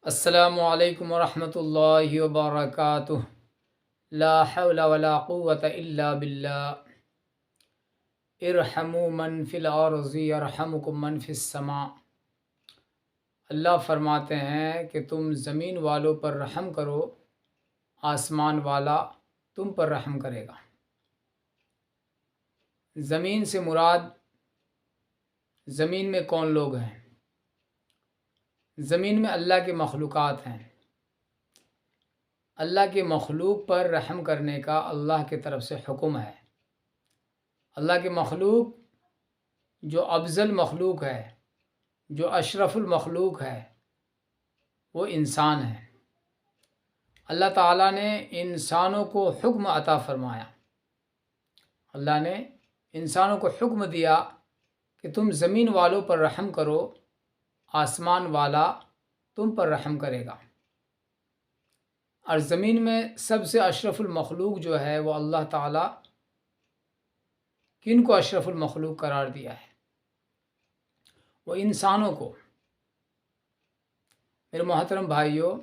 السلام علیکم ورحمۃ اللہ وبرکاتہ۔ لا حول ولا قوة الا باللہ۔ ارحموا من فی الارض یرحمکم من فی السماء۔ اللہ فرماتے ہیں کہ تم زمین والوں پر رحم کرو، آسمان والا تم پر رحم کرے گا۔ زمین سے مراد زمین میں کون لوگ ہیں؟ زمین میں اللہ کے مخلوقات ہیں۔ اللہ کے مخلوق پر رحم کرنے کا اللہ کی طرف سے حکم ہے۔ اللہ کے مخلوق جو افضل مخلوق ہے، جو اشرف المخلوق ہے، وہ انسان ہے۔ اللہ تعالیٰ نے انسانوں کو حکم عطا فرمایا۔ اللہ نے انسانوں کو حکم دیا کہ تم زمین والوں پر رحم کرو، آسمان والا تم پر رحم کرے گا۔ اور زمین میں سب سے اشرف المخلوق جو ہے وہ اللہ تعالیٰ کن کو اشرف المخلوق قرار دیا ہے؟ وہ انسانوں کو۔ میرے محترم بھائیوں،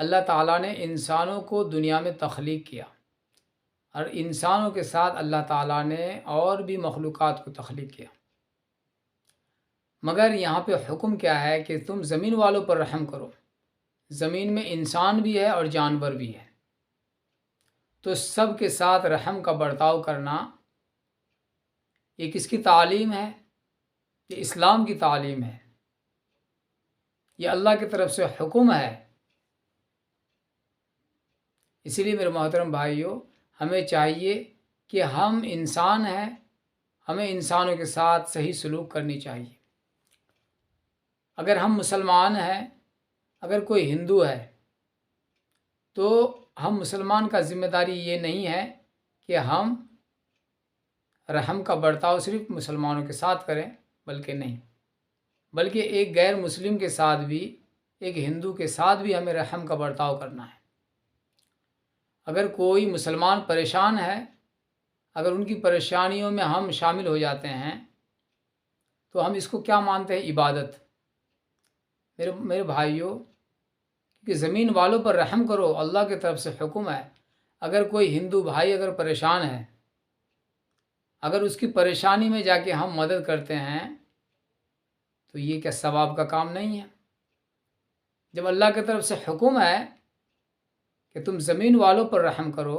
اللہ تعالیٰ نے انسانوں کو دنیا میں تخلیق کیا، اور انسانوں کے ساتھ اللہ تعالیٰ نے اور بھی مخلوقات کو تخلیق کیا، مگر یہاں پہ حکم کیا ہے کہ تم زمین والوں پر رحم کرو۔ زمین میں انسان بھی ہے اور جانور بھی ہے، تو سب کے ساتھ رحم کا برتاؤ کرنا یہ کس کی تعلیم ہے؟ یہ اسلام کی تعلیم ہے، یہ اللہ کی طرف سے حکم ہے۔ اسی لیے میرے محترم بھائیوں، ہمیں چاہیے کہ ہم انسان ہیں، ہمیں انسانوں کے ساتھ صحیح سلوک کرنی چاہیے۔ اگر ہم مسلمان ہیں، اگر کوئی ہندو ہے، تو ہم مسلمان کا ذمہ داری یہ نہیں ہے کہ ہم رحم کا برتاؤ صرف مسلمانوں کے ساتھ کریں، بلکہ ایک غیر مسلم کے ساتھ بھی، ایک ہندو کے ساتھ بھی ہمیں رحم کا برتاؤ کرنا ہے۔ اگر کوئی مسلمان پریشان ہے، اگر ان کی پریشانیوں میں ہم شامل ہو جاتے ہیں، تو ہم اس کو کیا مانتے ہیں؟ عبادت۔ میرے بھائیوں، کہ زمین والوں پر رحم کرو، اللہ کی طرف سے حکم ہے۔ اگر کوئی ہندو بھائی اگر پریشان ہے، اگر اس کی پریشانی میں جا کے ہم مدد کرتے ہیں، تو یہ کیا ثواب کا کام نہیں ہے؟ جب اللہ کی طرف سے حکم ہے کہ تم زمین والوں پر رحم کرو،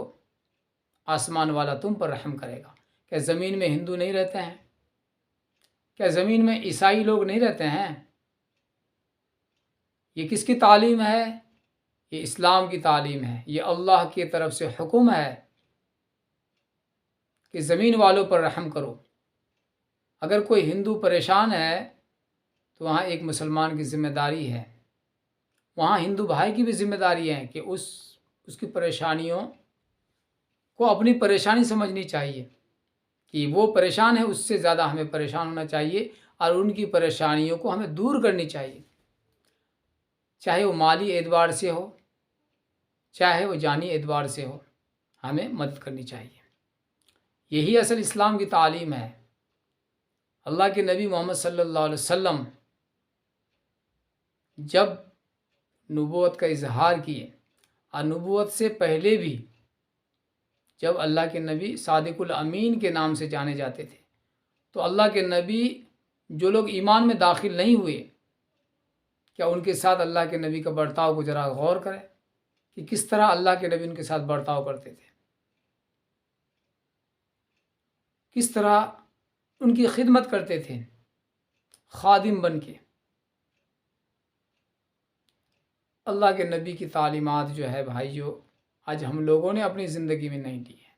آسمان والا تم پر رحم کرے گا۔ کیا زمین میں ہندو نہیں رہتے ہیں؟ کیا زمین میں عیسائی لوگ نہیں رہتے ہیں؟ یہ کس کی تعلیم ہے؟ یہ اسلام کی تعلیم ہے۔ یہ اللہ کی طرف سے حکم ہے کہ زمین والوں پر رحم کرو۔ اگر کوئی ہندو پریشان ہے، تو وہاں ایک مسلمان کی ذمہ داری ہے، وہاں ہندو بھائی کی بھی ذمہ داری ہے کہ اس کی پریشانیوں کو اپنی پریشانی سمجھنی چاہیے، کہ وہ پریشان ہے، اس سے زیادہ ہمیں پریشان ہونا چاہیے، اور ان کی پریشانیوں کو ہمیں دور کرنی چاہیے، چاہے وہ مالی اعتبار سے ہو، چاہے وہ جانی اعتبار سے ہو، ہمیں مدد کرنی چاہیے۔ یہی اصل اسلام کی تعلیم ہے۔ اللہ کے نبی محمد صلی اللہ علیہ وسلم جب نبوت کا اظہار کیے، اور نبوت سے پہلے بھی جب اللہ کے نبی صادق الامین کے نام سے جانے جاتے تھے، تو اللہ کے نبی جو لوگ ایمان میں داخل نہیں ہوئے، کیا ان کے ساتھ اللہ کے نبی کا برتاؤ کو ذرا غور کریں کہ کس طرح اللہ کے نبی ان کے ساتھ برتاؤ کرتے تھے، کس طرح ان کی خدمت کرتے تھے، خادم بن کے۔ اللہ کے نبی کی تعلیمات جو ہے بھائیو، آج ہم لوگوں نے اپنی زندگی میں نہیں دی ہے۔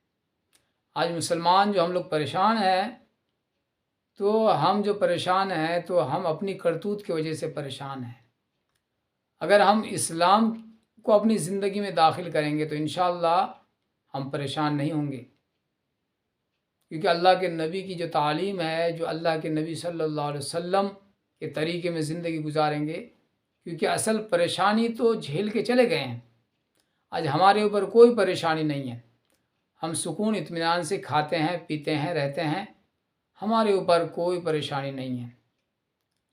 آج مسلمان جو ہم لوگ پریشان ہیں، تو ہم جو پریشان ہیں تو ہم اپنی کرتوت کی وجہ سے پریشان ہیں۔ اگر ہم اسلام کو اپنی زندگی میں داخل کریں گے تو انشاءاللہ ہم پریشان نہیں ہوں گے، کیونکہ اللہ کے نبی کی جو تعلیم ہے، جو اللہ کے نبی صلی اللہ علیہ وسلم کے طریقے میں زندگی گزاریں گے، کیونکہ اصل پریشانی تو جھیل کے چلے گئے ہیں۔ آج ہمارے اوپر کوئی پریشانی نہیں ہے، ہم سکون اطمینان سے کھاتے ہیں، پیتے ہیں، رہتے ہیں، ہمارے اوپر کوئی پریشانی نہیں ہے۔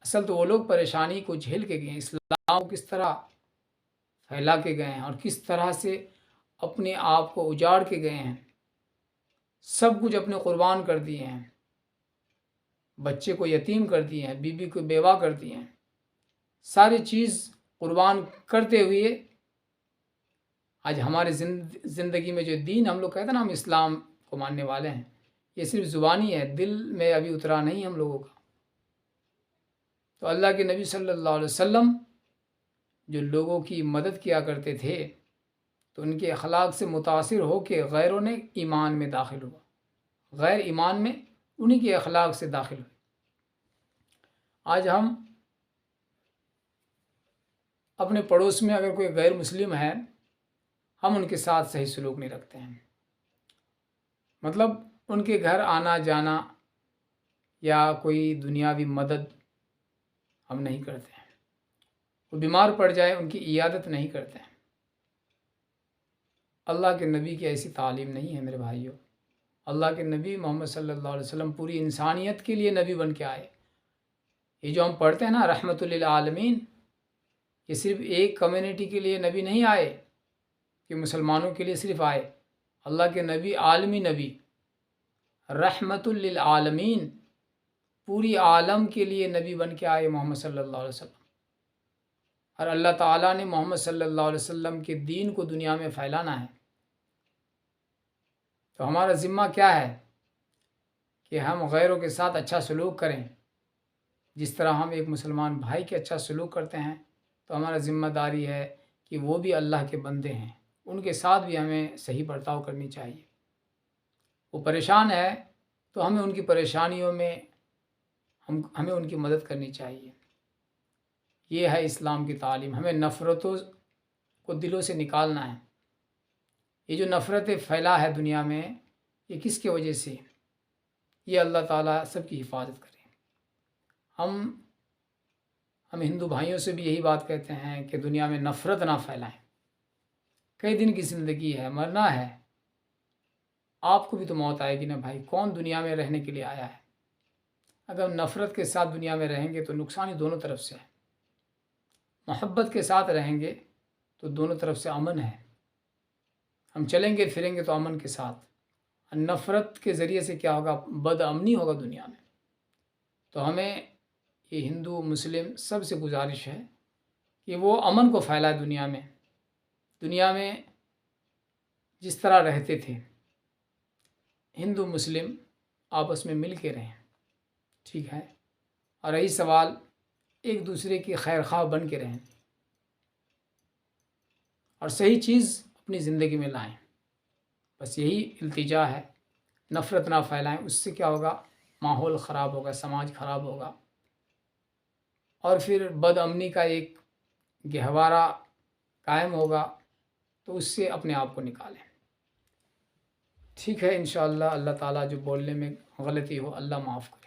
اصل تو وہ لوگ پریشانی کو جھیل کے گئے۔ اسلام کو کس طرح پھیلا کے گئے ہیں اور کس طرح سے اپنے آپ کو اجاڑ کے گئے ہیں، سب کچھ اپنے قربان کر دیے ہیں، بچے کو یتیم کر دیے ہیں، بیوی کو بیوہ کر دیے ہیں، ساری چیز قربان کرتے ہوئے آج ہمارے زندگی میں جو دین ہم لوگ کہتے ہیں نا ہم اسلام کو ماننے والے ہیں، یہ صرف زبانی ہے، دل میں ابھی اترا نہیں ہم لوگوں کا۔ تو اللہ کے نبی صلی اللہ علیہ وسلم جو لوگوں کی مدد کیا کرتے تھے تو ان کے اخلاق سے متاثر ہو کے غیروں نے ایمان میں داخل ہوا، غیر ایمان میں انہی کے اخلاق سے داخل ہوئے۔ آج ہم اپنے پڑوس میں اگر کوئی غیر مسلم ہے، ہم ان کے ساتھ صحیح سلوک نہیں رکھتے ہیں، مطلب ان کے گھر آنا جانا یا کوئی دنیاوی مدد ہم نہیں کرتے ہیں، وہ بیمار پڑ جائے ان کی عیادت نہیں کرتے ہیں۔ اللہ کے نبی کی ایسی تعلیم نہیں ہے میرے بھائیوں۔ اللہ کے نبی محمد صلی اللہ علیہ وسلم پوری انسانیت کے لیے نبی بن کے آئے۔ یہ جو ہم پڑھتے ہیں نا رحمت للعالمین، یہ صرف ایک کمیونٹی کے لیے نبی نہیں آئے کہ مسلمانوں کے لیے صرف آئے۔ اللہ کے نبی عالمی نبی، رحمت للعالمین، پوری عالم کے لیے نبی بن کے آئے محمد صلی اللہ علیہ وسلم۔ اور اللہ تعالیٰ نے محمد صلی اللہ علیہ وسلم کے دین کو دنیا میں پھیلانا ہے۔ تو ہمارا ذمہ کیا ہے کہ ہم غیروں کے ساتھ اچھا سلوک کریں، جس طرح ہم ایک مسلمان بھائی کے اچھا سلوک کرتے ہیں، تو ہمارا ذمہ داری ہے کہ وہ بھی اللہ کے بندے ہیں، ان کے ساتھ بھی ہمیں صحیح برتاؤ کرنی چاہیے۔ وہ پریشان ہے تو ہمیں ان کی پریشانیوں میں ہمیں ان کی مدد کرنی چاہیے۔ یہ ہے اسلام کی تعلیم۔ ہمیں نفرتوں کو دلوں سے نکالنا ہے۔ یہ جو نفرتیں پھیلا ہے دنیا میں، یہ کس کی وجہ سے؟ یہ اللہ تعالیٰ سب کی حفاظت کرے۔ ہم ہندو بھائیوں سے بھی یہی بات کہتے ہیں کہ دنیا میں نفرت نہ پھیلائیں۔ کئی دن کی زندگی ہے، مرنا ہے، آپ کو بھی تو موت آئے گی نا بھائی۔ کون دنیا میں رہنے کے لیے آیا ہے؟ اگر ہم نفرت کے ساتھ دنیا میں رہیں گے تو نقصان ہی دونوں طرف سے ہے۔ محبت کے ساتھ رہیں گے تو دونوں طرف سے امن ہے، ہم چلیں گے پھریں گے تو امن کے ساتھ۔ نفرت کے ذریعے سے کیا ہوگا؟ بد امنی ہوگا دنیا میں۔ تو ہمیں یہ ہندو مسلم سب سے گزارش ہے کہ وہ امن کو پھیلائے دنیا میں۔ دنیا میں جس طرح رہتے تھے ہندو مسلم آپس میں مل کے رہیں، ٹھیک ہے؟ اور رہی سوال، ایک دوسرے کی خیر خواہ بن کے رہیں اور صحیح چیز اپنی زندگی میں لائیں۔ بس یہی التجا ہے، نفرت نہ پھیلائیں۔ اس سے کیا ہوگا؟ ماحول خراب ہوگا، سماج خراب ہوگا، اور پھر بد امنی کا ایک گہوارہ قائم ہوگا۔ تو اس سے اپنے آپ کو نکالیں۔ ٹھیک ہے، انشاءاللہ اللہ تعالیٰ جو بولنے میں غلطی ہو اللہ معاف کرے۔